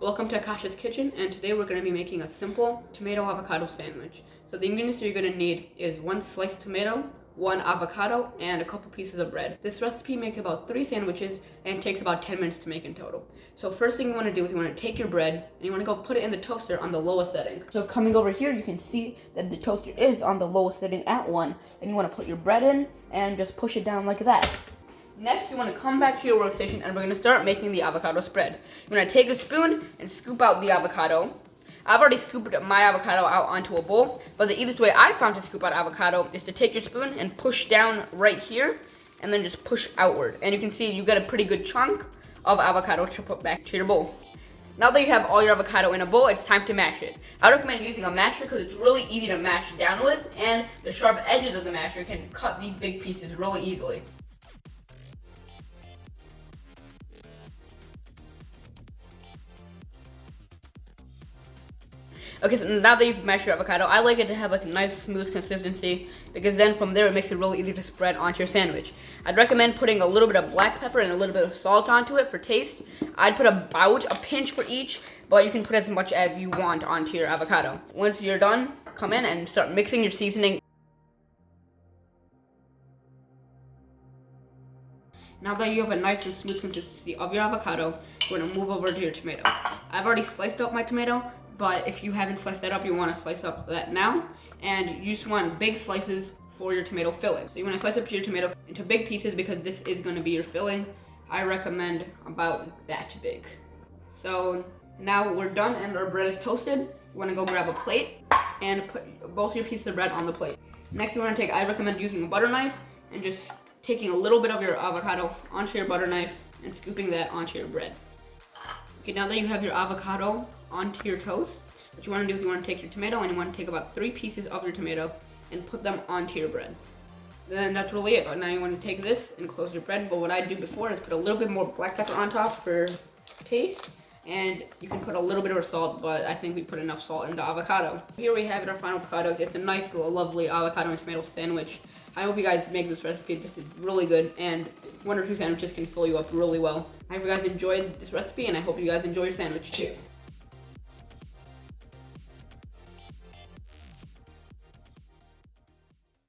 Welcome to Akash's kitchen, and today we're going to be making a simple tomato avocado sandwich. So the ingredients you're going to need is 1 sliced tomato, 1 avocado, and a couple pieces of bread. This recipe makes about 3 sandwiches and takes about 10 minutes to make in total. So first thing you want to do is you want to take your bread and you want to go put it in the toaster on the lowest setting. So coming over here, you can see that the toaster is on the lowest setting at 1, and you want to put your bread in and just push it down like that. Next, you want to come back to your workstation and we're going to start making the avocado spread. You're going to take a spoon and scoop out the avocado. I've already scooped my avocado out onto a bowl, but the easiest way I found to scoop out avocado is to take your spoon and push down right here and then just push outward. And you can see you got a pretty good chunk of avocado to put back to your bowl. Now that you have all your avocado in a bowl, it's time to mash it. I recommend using a masher because it's really easy to mash downwards, and the sharp edges of the masher can cut these big pieces really easily. Okay, so now that you've mashed your avocado, I like it to have like a nice smooth consistency because then from there it makes it really easy to spread onto your sandwich. I'd recommend putting a little bit of black pepper and a little bit of salt onto it for taste. I'd put about a pinch for each, but you can put as much as you want onto your avocado. Once you're done, come in and start mixing your seasoning. Now that you have a nice and smooth consistency of your avocado, we're gonna move over to your tomato. I've already sliced up my tomato, but if you haven't sliced that up, you want to slice up that now. And you just want big slices for your tomato filling. So you want to slice up your tomato into big pieces because this is going to be your filling. I recommend about that big. So now we're done and our bread is toasted. You want to go grab a plate and put both your pieces of bread on the plate. Next, I recommend using a butter knife and just taking a little bit of your avocado onto your butter knife and scooping that onto your bread. Okay, now that you have your avocado onto your toast, what you want to do is you want to take your tomato and you want to take about 3 pieces of your tomato and put them onto your bread. Then that's really it. Now you want to take this and close your bread, but what I do before is put a little bit more black pepper on top for taste, and you can put a little bit of salt, but I think we put enough salt in the avocado. Here we have our final product. It's a nice, lovely avocado and tomato sandwich. I hope you guys make this recipe. This is really good, and 1 or 2 sandwiches can fill you up really well. I hope you guys enjoyed this recipe, and I hope you guys enjoy your sandwich too.